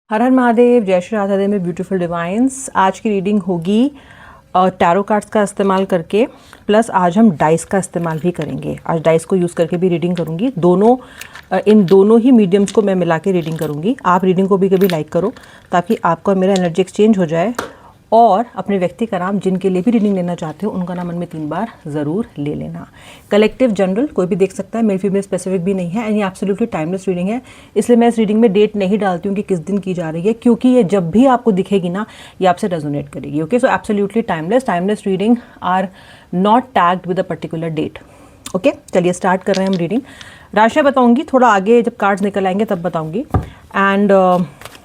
हर हर महादेव, जय श्री राधा देव में beautiful divines. आज की रीडिंग होगी टैरो कार्ड्स का इस्तेमाल करके, प्लस आज हम डाइस का इस्तेमाल भी करेंगे। आज डाइस को यूज़ करके भी रीडिंग करूँगी। इन दोनों ही मीडियम्स को मैं मिला के रीडिंग करूँगी। आप रीडिंग को भी कभी लाइक करो ताकि आपका मेरा एनर्जी एक्सचेंज हो जाए, और अपने व्यक्ति का नाम जिनके लिए भी रीडिंग लेना चाहते हो उनका नाम मन में 3 बार ज़रूर ले लेना। कलेक्टिव जनरल कोई भी देख सकता है, मेल फीमेल स्पेसिफिक भी नहीं है, एंड ये एब्सोल्युटली टाइमलेस रीडिंग है। इसलिए मैं इस रीडिंग में डेट नहीं डालती हूँ कि किस दिन की जा रही है, क्योंकि ये जब भी आपको दिखेगी ना, ये आपसे रेजोनेट करेगी। Okay, so absolutely timeless reading are not tagged with a particular date. Okay, चलिए स्टार्ट कर रहे हैं हम रीडिंग। राशि बताऊंगी थोड़ा आगे, जब कार्ड्स निकल आएंगे तब बताऊंगी। एंड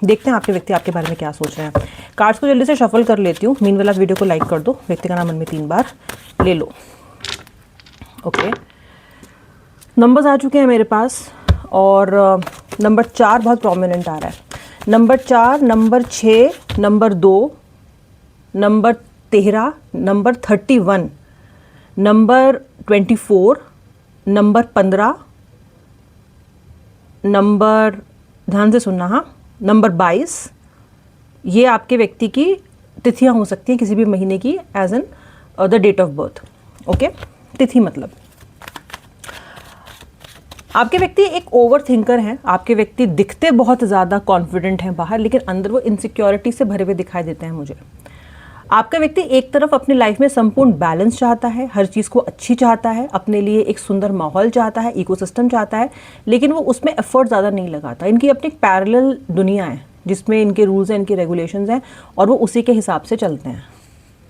देखते हैं आपके व्यक्ति आपके बारे में क्या सोच रहे हैं। कार्ड्स को जल्दी से शफल कर लेती हूँ। मीनवाइल आप वीडियो को लाइक कर दो, व्यक्ति का नाम मन में 3 बार ले लो। ओके, नंबर्स आ चुके हैं मेरे पास, और नंबर 4 बहुत प्रोमिनेंट आ रहा है। Number 4, number 6, number 2, number 13, number 31, number 24, number 15, number, ध्यान से सुनना, हाँ, नंबर 22। ये आपके व्यक्ति की तिथियां हो सकती हैं किसी भी महीने की, as in the date of birth. Okay, तिथि मतलब आपके व्यक्ति एक ओवर थिंकर हैं। आपके व्यक्ति दिखते बहुत ज़्यादा कॉन्फिडेंट हैं बाहर, लेकिन अंदर वो इनसिक्योरिटी से भरे हुए दिखाई देते हैं मुझे। आपका व्यक्ति एक तरफ अपनी लाइफ में संपूर्ण बैलेंस चाहता है, हर चीज़ को अच्छी चाहता है, अपने लिए एक सुंदर माहौल चाहता है, इकोसिस्टम चाहता है, लेकिन वो उसमें एफर्ट ज़्यादा नहीं लगाता। इनकी अपनी एक पैरेलल दुनिया है जिसमें इनके रूल्स हैं, इनके रेगुलेशंस हैं, और वो उसी के हिसाब से चलते हैं।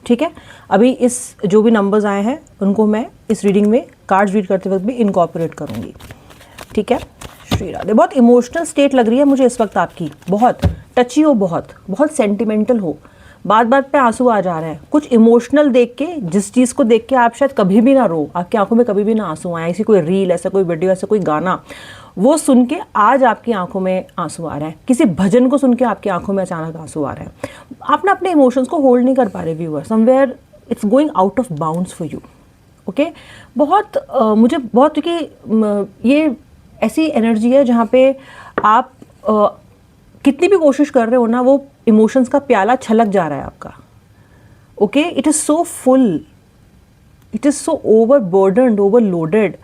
ठीक है, अभी इस जो भी नंबर्स आए हैं उनको मैं इस रीडिंग में कार्ड्स रीड करते वक्त भी इनकॉर्पोरेट करूँगी। ठीक है, श्री राधे। बहुत इमोशनल स्टेट लग रही है मुझे इस वक्त आपकी, बहुत टची हो, बहुत सेंटिमेंटल हो, बात बात पे आंसू आ जा रहे हैं। कुछ इमोशनल देख के, जिस चीज़ को देख के आप शायद कभी भी ना रो, आपकी आंखों में कभी भी ना आंसू आए, ऐसी कोई रील, ऐसा कोई वीडियो, ऐसा कोई गाना, वो सुन के आज आपकी आंखों में आंसू आ रहे हैं। किसी भजन को सुन के आपकी आंखों में अचानक आंसू आ रहे हैं। आप ना अपने इमोशंस को होल्ड नहीं कर पा रहे viewer, somewhere it's going out of bounds for you. Okay, मुझे बहुत, क्योंकि ये ऐसी एनर्जी है जहाँ पे आप कितनी भी कोशिश कर रहे हो ना, वो इमोशंस का प्याला छलक जा रहा है आपका। Okay, it is so full, it is so overburdened, overloaded.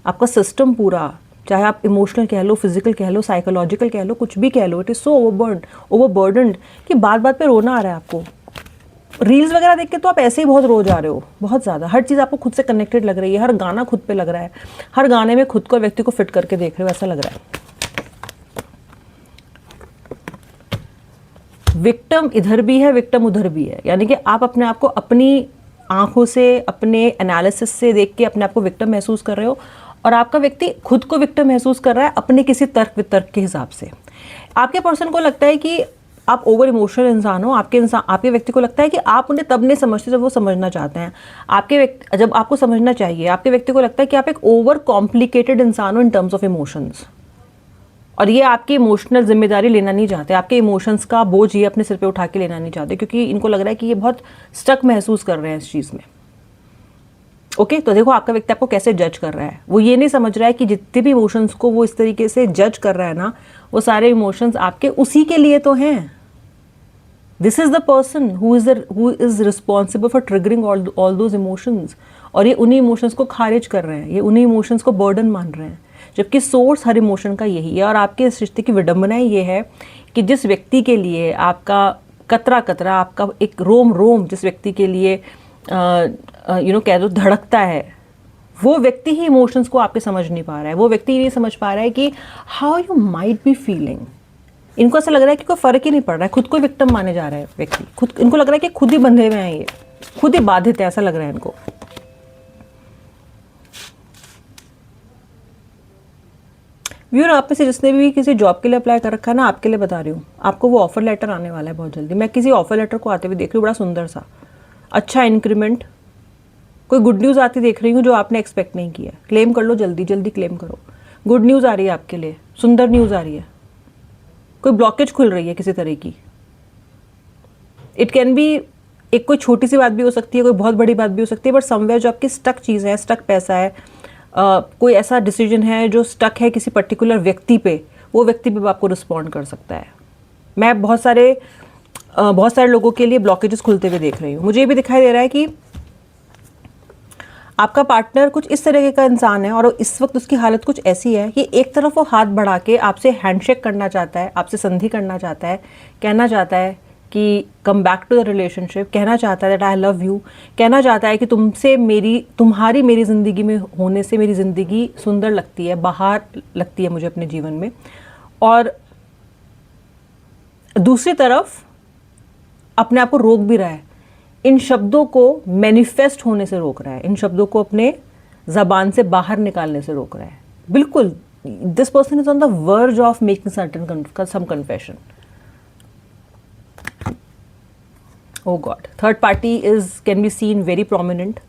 आपका सिस्टम पूरा, चाहे आप इमोशनल कह लो, फिजिकल कह लो, साइकोलॉजिकल कह लो, कुछ भी कह लो, इट इज़ सो ओवरबर्डन्ड कि बात बात पे रोना आ रहा है आपको। रील्स वगैरह देख के तो आप ऐसे ही बहुत रो जा रहे हो, बहुत ज़्यादा। हर चीज़ आपको खुद से कनेक्टेड लग रही है, हर गाना खुद पे लग रहा है, हर गाने में खुद को, व्यक्ति को फिट करके देख रहे हो, ऐसा लग रहा है। विक्टिम इधर भी है, विक्टिम उधर भी है, यानी कि आप अपने आप को अपनी आंखों से, अपने एनालिसिस से देख के अपने आप को विक्टिम महसूस कर रहे हो, और आपका व्यक्ति खुद को विक्टिम महसूस कर रहा है अपने किसी तर्क वितर्क के हिसाब से। आपके पर्सन को लगता है कि आप ओवर इमोशनल इंसान हो। आपके व्यक्ति को लगता है कि आप उन्हें तब नहीं समझते जब वो समझना चाहते हैं। जब आपको समझना चाहिए, आपके व्यक्ति को लगता है कि आप एक ओवर कॉम्प्लिकेटेड इंसान हो इन टर्म्स ऑफ इमोशंस, और ये आपकी इमोशनल जिम्मेदारी लेना नहीं चाहते। आपके इमोशंस का बोझ ये अपने सिर पे उठा के लेना नहीं चाहते, क्योंकि इनको लग रहा है कि ये बहुत स्टक महसूस कर रहे हैं इस चीज़ में। ओके, तो देखो आपका व्यक्ति आपको कैसे जज कर रहा है। वो ये नहीं समझ रहा है कि जितने भी इमोशंस को वो इस तरीके से जज कर रहा है ना, वो सारे इमोशंस आपके उसी के लिए तो हैं। This is the person who is responsible for triggering all those emotions, और ये उन्हीं इमोशंस को खारिज कर रहे हैं, ये उन्हीं इमोशंस को बर्डन मान रहे हैं, जबकि सोर्स हर इमोशन का यही है। और आपके इस रिश्ते की विडंबनाएं ये है कि जिस व्यक्ति के लिए आपका कतरा कतरा, आपका एक रोम रोम जिस व्यक्ति के लिए कह दो धड़कता है, वो व्यक्ति ही इमोशंस को आपके समझ नहीं पा रहा है। वो व्यक्ति नहीं समझ पा रहा है कि how you might be feeling. इनको ऐसा लग रहा है कि कोई फर्क ही नहीं पड़ रहा है, खुद को विक्टिम माने जा रहा है व्यक्ति। इनको लग रहा है कि खुद ही बंधे हुए हैं, ये खुद ही बाधित है, ऐसा लग रहा है इनको। व्यूअर, आप में से जिसने भी किसी जॉब के लिए अप्लाई कर रखा है ना, आपके लिए बता रही हूँ, आपको वो ऑफर लेटर आने वाला है बहुत जल्दी। मैं किसी ऑफर लेटर को आते हुए देख रही हूँ, बड़ा सुंदर सा, अच्छा इंक्रीमेंट, कोई गुड न्यूज़ आती देख रही हूँ जो आपने एक्सपेक्ट नहीं किया। क्लेम कर लो, जल्दी जल्दी क्लेम करो। गुड न्यूज़ आ रही है आपके लिए, सुंदर न्यूज़ आ रही है, कोई ब्लॉकेज खुल रही है किसी तरह की। इट कैन बी एक कोई छोटी सी बात भी हो सकती है, कोई बहुत बड़ी बात भी हो सकती है, बट समवेयर जो आपकी स्टक चीज़ है, स्टक पैसा है, कोई ऐसा डिसीजन है जो स्टक है किसी पर्टिकुलर व्यक्ति पे, वो व्यक्ति भी आपको रिस्पॉन्ड कर सकता है। मैं बहुत सारे लोगों के लिए ब्लॉकेजेस खुलते हुए देख रही हूँ। मुझे ये भी दिखाई दे रहा है कि आपका पार्टनर कुछ इस तरह का इंसान है और इस वक्त उसकी हालत कुछ ऐसी है कि एक तरफ वो हाथ बढ़ा के आपसे हैंडशेक करना चाहता है, आपसे संधि करना चाहता है, कहना चाहता है कि come back to the relationship, कहना चाहता है दैट आई लव यू, कहना चाहता है कि तुम्हारी मेरी ज़िंदगी में होने से मेरी ज़िंदगी सुंदर लगती है, बाहर लगती है मुझे अपने जीवन में। और दूसरी तरफ अपने आप को रोक भी रहा है, इन शब्दों को मैनिफेस्ट होने से रोक रहा है, इन शब्दों को अपने ज़बान से बाहर निकालने से रोक रहा है। बिल्कुल, this person is on the verge of making certain some confession. Oh God, third party can be seen very prominent.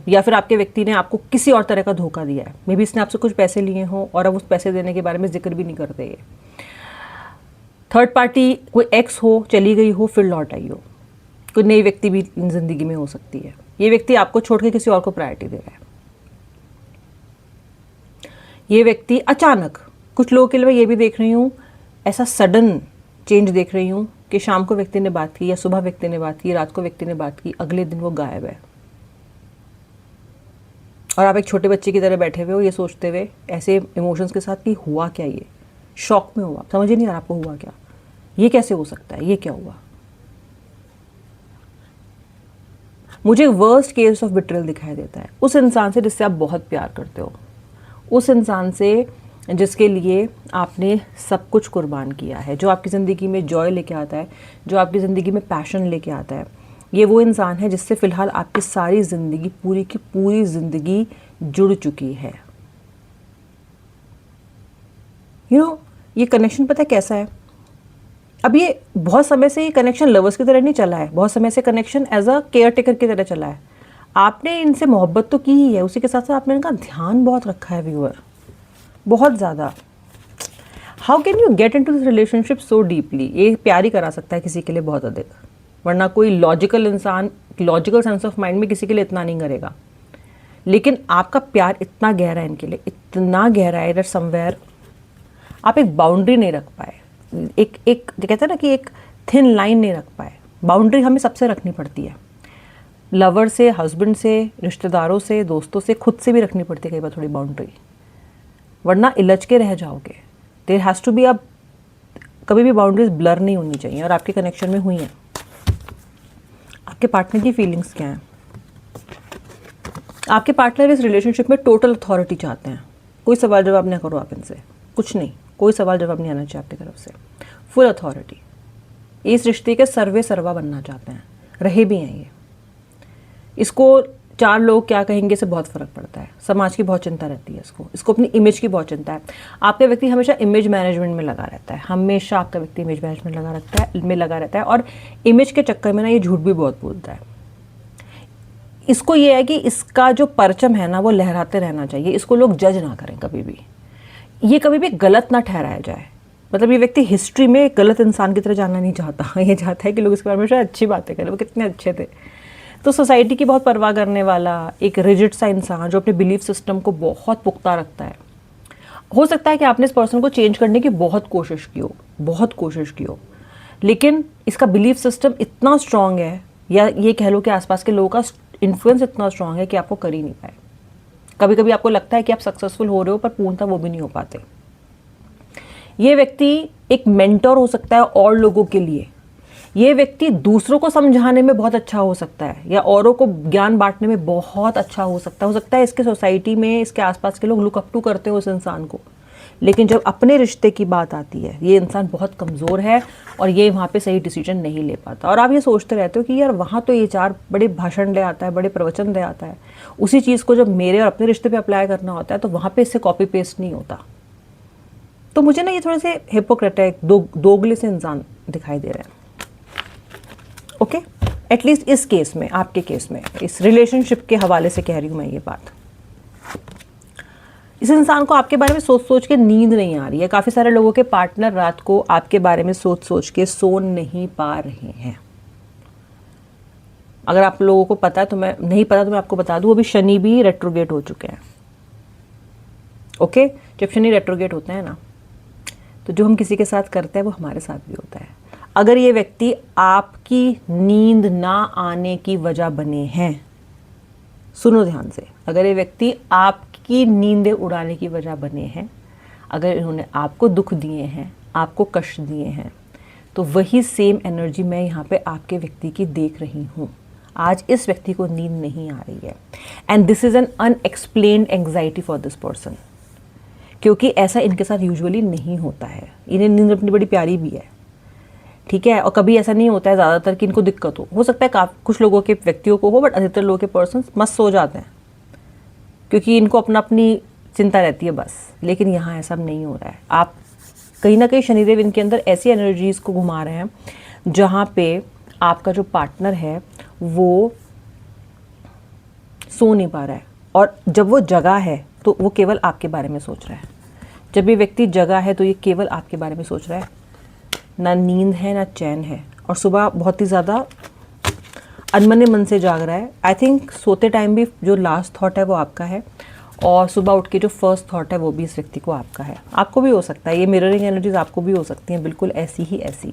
या फिर आपके व्यक्ति ने आपको किसी और तरह का धोखा दिया है। मे बी इसने आपसे कुछ पैसे लिए हों और अब उस पैसे देने के बारे में जिक्र भी नहीं करते। ये थर्ड पार्टी कोई एक्स हो, चली गई हो, फिर लौट आई हो, कोई नई व्यक्ति भी जिंदगी में हो सकती है। ये व्यक्ति आपको छोड़ के किसी और को प्रायोरिटी दे रहा है। ये व्यक्ति अचानक, कुछ लोगों के लिए मैं ये भी देख रही हूँ, ऐसा सडन चेंज देख रही हूँ कि शाम को व्यक्ति ने बात की या सुबह व्यक्ति ने बात की, रात को व्यक्ति ने बात की, अगले दिन वो गायब है। और आप एक छोटे बच्चे की तरह बैठे हुए हो ये सोचते हुए, ऐसे इमोशंस के साथ कि हुआ क्या, ये शॉक में हुआ, समझ ही नहीं आ रहा आपको हुआ क्या, ये कैसे हो सकता है, ये क्या हुआ। मुझे वर्स्ट केस ऑफ बिट्रेल दिखाई देता है उस इंसान से जिससे आप बहुत प्यार करते हो, उस इंसान से जिसके लिए आपने सब कुछ कुर्बान किया है, जो आपकी ज़िंदगी में जॉय लेके आता है, जो आपकी ज़िंदगी में पैशन लेके आता है। ये वो इंसान है जिससे फ़िलहाल आपकी सारी ज़िंदगी, पूरी की पूरी ज़िंदगी जुड़ चुकी है। ये कनेक्शन पता है कैसा है? अब ये बहुत समय से ये कनेक्शन लवर्स की तरह नहीं चला है, बहुत समय से connection as a caretaker की तरह चला है। आपने इनसे मोहब्बत तो की ही है, उसी के साथ साथ आपने इनका ध्यान बहुत रखा है व्यूअर, बहुत ज़्यादा। How can you get into this relationship so deeply? ये प्यार ही करा सकता है किसी के लिए बहुत अधिक, वरना कोई लॉजिकल इंसान लॉजिकल सेंस ऑफ माइंड में किसी के लिए इतना नहीं करेगा। लेकिन आपका प्यार इतना गहरा है इनके लिए, इतना गहरा है दैट समवेयर आप एक बाउंड्री नहीं रख पाए, एक कहते हैं ना कि एक थिन लाइन नहीं रख पाए। बाउंड्री हमें सबसे रखनी पड़ती है, लवर से, हस्बैंड से, रिश्तेदारों से, दोस्तों से, खुद से भी रखनी पड़ती है कई बार थोड़ी बाउंड्री, वरना इलझ के रह जाओगे। देयर हैज़ टू बी, अब कभी भी बाउंड्रीज ब्लर नहीं होनी चाहिए। और आपके कनेक्शन में हुई हैं। आपके पार्टनर की फीलिंग्स क्या हैं? आपके पार्टनर इस रिलेशनशिप में टोटल अथॉरिटी चाहते हैं। कोई सवाल जवाब ना करो आप इनसे, कुछ नहीं, कोई सवाल जवाब नहीं आना चाहिए आपकी तरफ से, फुल अथॉरिटी। इस रिश्ते के सर्वे सर्वा बनना चाहते हैं, रहे भी हैं ये। इसको चार लोग क्या कहेंगे से बहुत फ़र्क पड़ता है, समाज की बहुत चिंता रहती है इसको अपनी इमेज की बहुत चिंता है। आपका व्यक्ति हमेशा इमेज मैनेजमेंट में लगा रहता है, हमेशा आपका व्यक्ति इमेज मैनेजमेंट लगा रहता है और इमेज के चक्कर में ना ये झूठ भी बहुत बोलता है। इसको ये है कि इसका जो परचम है ना वो लहराते रहना चाहिए, इसको लोग जज ना करें कभी भी, ये कभी भी गलत ना ठहराया जाए। मतलब ये व्यक्ति हिस्ट्री में एक गलत इंसान की तरह जानना नहीं चाहता, ये चाहता है कि लोग इसके बारे में शायद अच्छी बातें करें, वो कितने अच्छे थे। तो सोसाइटी की बहुत परवाह करने वाला एक रिजिड सा इंसान जो अपने बिलीफ सिस्टम को बहुत पुख्ता रखता है। हो सकता है कि आपने इस पर्सन को चेंज करने की बहुत कोशिश की हो, लेकिन इसका बिलीफ सिस्टम इतना स्ट्रांग है, या ये कह लो कि आसपास के लोगों का इन्फ्लुएंस इतना स्ट्रांग है कि आपको कर ही नहीं पाए। कभी कभी आपको लगता है कि आप सक्सेसफुल हो रहे हो, पर पूर्णतः वो भी नहीं हो पाते। ये व्यक्ति एक मेंटर हो सकता है और लोगों के लिए, ये व्यक्ति दूसरों को समझाने में बहुत अच्छा हो सकता है, या औरों को ज्ञान बांटने में बहुत अच्छा हो सकता है इसके सोसाइटी में, इसके आसपास के लोग लुक अप टू करते हो उस इंसान को। लेकिन जब अपने रिश्ते की बात आती है, ये इंसान बहुत कमज़ोर है और ये वहाँ पे सही डिसीजन नहीं ले पाता। और आप ये सोचते रहते हो कि यार वहाँ तो ये चार बड़े भाषण ले आता है, बड़े प्रवचन ले आता है, उसी चीज़ को जब मेरे और अपने रिश्ते पे अप्लाई करना होता है तो वहाँ पे इससे कॉपी पेस्ट नहीं होता। तो मुझे ना ये थोड़े से हिपोक्रेटिक, दोगले से इंसान दिखाई दे रहे हैं। ओके, एटलीस्ट इस केस में, आपके केस में, इस रिलेशनशिप के हवाले से कह रही हूँ मैं ये बात। इस इंसान को आपके बारे में सोच सोच के नींद नहीं आ रही है। काफ़ी सारे लोगों के पार्टनर रात को आपके बारे में सोच सोच के सो नहीं पा रहे हैं। अगर आप लोगों को पता है तो मैं नहीं पता तो मैं आपको बता दूं, अभी शनि भी रेट्रोगेट हो चुके हैं। ओके, जब शनि रेट्रोगेट होते हैं ना, तो जो हम किसी के साथ करते हैं वो हमारे साथ भी होता है। अगर ये व्यक्ति आपकी नींद ना आने की वजह बने हैं, सुनो ध्यान से, अगर ये व्यक्ति आपकी नींदें उड़ाने की वजह बने हैं, अगर इन्होंने आपको दुख दिए हैं, आपको कष्ट दिए हैं, तो वही सेम एनर्जी मैं यहाँ पे आपके व्यक्ति की देख रही हूँ। आज इस व्यक्ति को नींद नहीं आ रही है and this is an unexplained anxiety for this person, क्योंकि ऐसा इनके साथ यूजुअली नहीं होता है। इन्हें नींद अपनी बड़ी प्यारी भी है, ठीक है, और कभी ऐसा नहीं होता है ज़्यादातर कि इनको दिक्कत हो सकता है कुछ लोगों के व्यक्तियों को हो, बट अधिकतर लोगों के पर्सन मस्त सो जाते हैं क्योंकि इनको अपना अपनी चिंता रहती है बस। लेकिन यहाँ ऐसा नहीं हो रहा है। आप कहीं ना कहीं शनिदेव इनके अंदर ऐसी एनर्जीज़ को घुमा रहे हैं जहाँ पे आपका जो पार्टनर है वो सो नहीं पा रहा है, और जब वो जगा है तो वो केवल आपके बारे में सोच रहा है। जब ये व्यक्ति जगा है तो ये केवल आपके बारे में सोच रहा है, ना नींद है ना चैन है, और सुबह बहुत ही ज़्यादा अनमने मन से जाग रहा है। आई थिंक सोते टाइम भी जो लास्ट थॉट है वो आपका है, और सुबह उठ के जो फर्स्ट थॉट है वो भी इस व्यक्ति को आपका है। आपको भी हो सकता है, ये मिररिंग एनर्जीज आपको भी हो सकती हैं, बिल्कुल ऐसी ही ऐसी,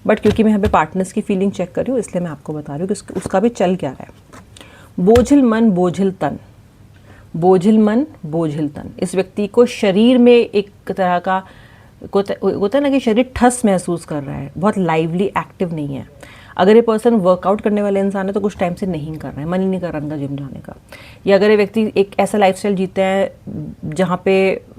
बट क्योंकि मैं यहाँ पे पार्टनर्स की फीलिंग चेक कर रही हूँ इसलिए मैं आपको बता रही हूँ कि उसका भी चल क्या रहा है। बोझिल मन बोझिल तन, बोझिल मन बोझिल तन। इस व्यक्ति को शरीर में एक तरह का होता है ना कि शरीर ठस महसूस कर रहा है, बहुत लाइवली एक्टिव नहीं है। अगर ये पर्सन वर्कआउट करने वाले इंसान है तो कुछ टाइम से नहीं कर रहा है, मन ही नहीं कर रहा इनका जिम जाने का। या अगर ये व्यक्ति एक ऐसा लाइफस्टाइल जीते हैं जहाँ पे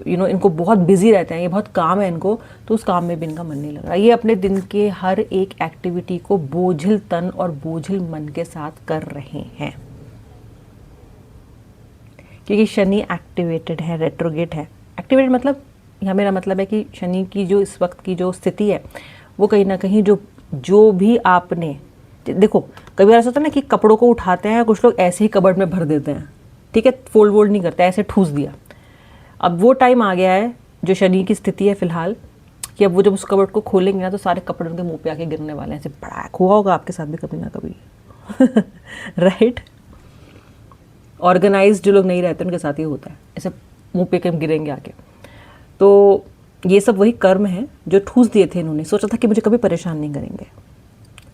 इनको बहुत बिजी रहते हैं, ये बहुत काम है इनको, तो उस काम में भी इनका मन नहीं लग रहा। ये अपने दिन के हर एक एक्टिविटी को बोझिल तन और बोझिल मन के साथ कर रहे हैं, क्योंकि शनि एक्टिवेटेड है, रेट्रोगेट है। एक्टिवेटेड मतलब यहाँ मेरा मतलब है कि शनि की जो इस वक्त की जो स्थिति है वो कहीं ना कहीं जो भी आपने देखो, कभी ऐसा होता है ना कि कपड़ों को उठाते हैं, कुछ लोग ऐसे ही कबर्ड में भर देते हैं, ठीक है, फोल्ड वोल्ड नहीं करते, ऐसे ठूस दिया। अब वो टाइम आ गया है जो शनि की स्थिति है फिलहाल, कि अब वो जब उस कबर्ड को खोलेंगे ना तो सारे कपड़े उनके मुंह पे आके गिरने वाले हैं। ऐसे बड़ा हुआ होगा आपके साथ भी कभी ना कभी राइट। ऑर्गेनाइज्ड जो लोग नहीं रहते उनके साथ ये होता है, ऐसे मुंह पे कम गिरेंगे आके। तो ये सब वही कर्म है जो ठूस दिए थे इन्होंने। सोचा था कि मुझे कभी परेशान नहीं करेंगे,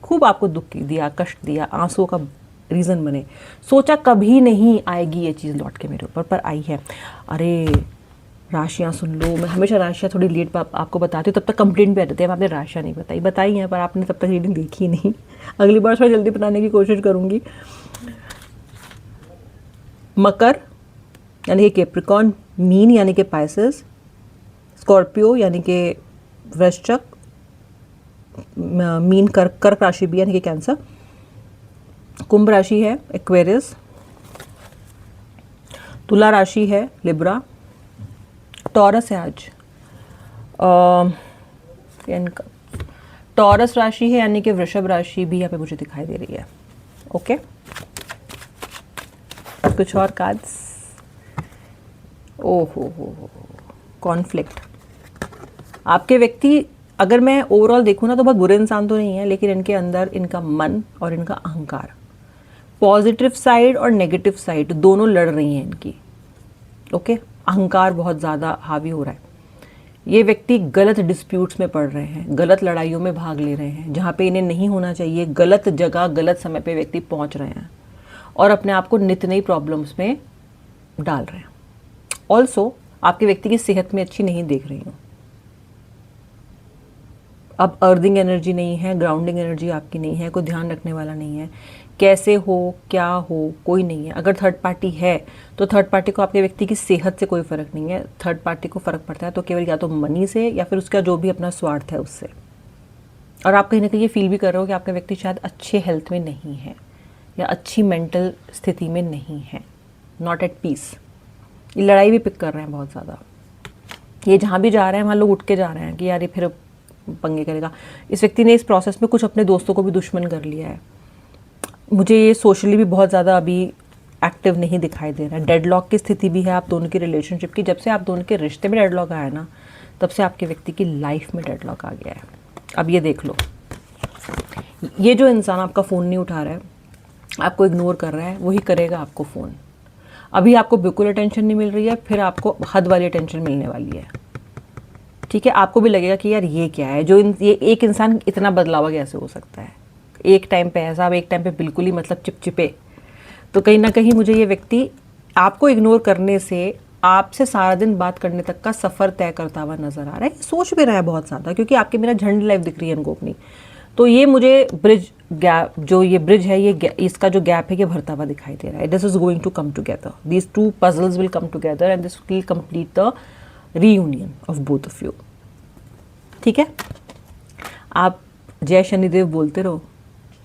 खूब आपको दुख दिया, कष्ट दिया, आंसुओं का रीज़न बने। सोचा कभी नहीं आएगी ये चीज़ लौट के मेरे ऊपर, पर आई है। अरे राशियाँ सुन लो, मैं हमेशा राशियाँ थोड़ी लेट आपको बताती हूँ, तब तक कंप्लेंट भी आ जाती है आपने राशियाँ नहीं बताई हैं, पर आपने तब तक रीडिंग देखी नहीं। अगली बार थोड़ा जल्दी बनाने की कोशिश करूँगी। मकर यानी कि कैप्रिकॉर्न, मीन यानी कि पाइसेस, स्कॉर्पियो यानी कि वृश्चिक, मीन कर्क राशि भी यानी कि कैंसर, कुंभ राशि है एक्वेरियस, तुला राशि है लिब्रा, टॉरस है आज इनका, टॉरस राशि है यानी कि वृषभ राशि भी यहाँ पे मुझे दिखाई दे रही है। ओके, कुछ और कार्ड्स। ओहो हो कॉन्फ्लिक्ट। आपके व्यक्ति, अगर मैं ओवरऑल देखूँ ना तो बहुत बुरे इंसान तो नहीं है, लेकिन इनके अंदर इनका मन और इनका अहंकार, पॉजिटिव साइड और नेगेटिव साइड दोनों लड़ रही हैं इनकी। ओके, अहंकार बहुत ज़्यादा हावी हो रहा है। ये व्यक्ति गलत डिस्प्यूट्स में पड़ रहे हैं, गलत लड़ाइयों में भाग ले रहे हैं, जहाँ पे इन्हें नहीं होना चाहिए, गलत जगह गलत समय पे व्यक्ति पहुँच रहे हैं और अपने आप को नित्य नई प्रॉब्लम्स में डाल रहे हैं। ऑल्सो आपके व्यक्ति की सेहत में अच्छी नहीं देख रही हूँ। अब अर्थिंग एनर्जी नहीं है, ग्राउंडिंग एनर्जी आपकी नहीं है, कोई ध्यान रखने वाला नहीं है, कैसे हो क्या हो कोई नहीं है। अगर थर्ड पार्टी है तो थर्ड पार्टी को आपके व्यक्ति की सेहत से कोई फ़र्क नहीं है, थर्ड पार्टी को फ़र्क पड़ता है तो केवल या तो मनी से या फिर उसका जो भी अपना स्वार्थ है उससे। और आप कहीं ना कहीं ये फील भी कर रहे हो कि आपका व्यक्ति शायद अच्छे हेल्थ में नहीं है या अच्छी मेंटल स्थिति में नहीं है, नॉट एट पीस। ये लड़ाई भी पिक कर रहे हैं बहुत ज़्यादा। ये जहाँ भी जा रहे हैं वहाँ लोग उठ के जा रहे हैं कि यार ये फिर पंगे करेगा। इस व्यक्ति ने इस प्रोसेस में कुछ अपने दोस्तों को भी दुश्मन कर लिया है। मुझे ये सोशली भी बहुत ज़्यादा अभी एक्टिव नहीं दिखाई दे रहा है। डेडलॉक की स्थिति भी है आप दोनों की रिलेशनशिप की। जब से आप दोनों के रिश्ते में डेडलॉक आया ना, तब से आपके व्यक्ति की लाइफ में डेडलॉक आ गया है। अब ये देख लो, ये जो इंसान आपका फ़ोन नहीं उठा रहा है, आपको इग्नोर कर रहा है, वही करेगा आपको फ़ोन। अभी आपको बिल्कुल अटेंशन नहीं मिल रही है, फिर आपको हद वाली अटेंशन मिलने वाली है। ठीक है, आपको भी लगेगा कि यार ये क्या है, ये एक इंसान इतना बदलावा कैसे हो सकता है, एक टाइम पे ऐसा, अब एक टाइम पे बिल्कुल ही मतलब चिपचिपे। तो कहीं ना कहीं मुझे ये व्यक्ति आपको इग्नोर करने से आपसे सारा दिन बात करने तक का सफ़र तय करता हुआ नज़र आ रहा है। सोच भी रहा है बहुत ज़्यादा, क्योंकि आपके मेरा झंड लाइफ दिख रही है इनको अपनी। तो ये मुझे ब्रिज गैप, जो ये ब्रिज है, ये इसका जो गैप है ये भरता हुआ दिखाई दे रहा है। This is going to come together, these two puzzles will come together and this will complete the reunion of both of you. ठीक है, आप जय शनिदेव बोलते रहो,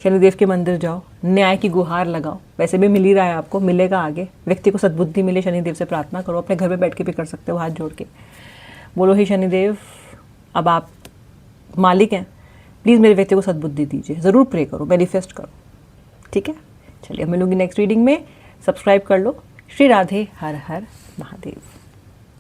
शनिदेव के मंदिर जाओ, न्याय की गुहार लगाओ, वैसे भी मिल ही रहा है आपको, मिलेगा आगे। व्यक्ति को सद्बुद्धि मिले, शनिदेव से प्रार्थना करो, अपने घर में बैठ के भी कर सकते हो, हाथ जोड़ के बोलो, हे शनिदेव अब आप मालिक हैं, प्लीज़ मेरे व्यक्ति को सद्बुद्धि दीजिए। ज़रूर प्रे करो, मैनिफेस्ट करो। ठीक है, चलिए मिलूंगी नेक्स्ट रीडिंग में। सब्सक्राइब कर लो। श्री राधे, हर हर महादेव।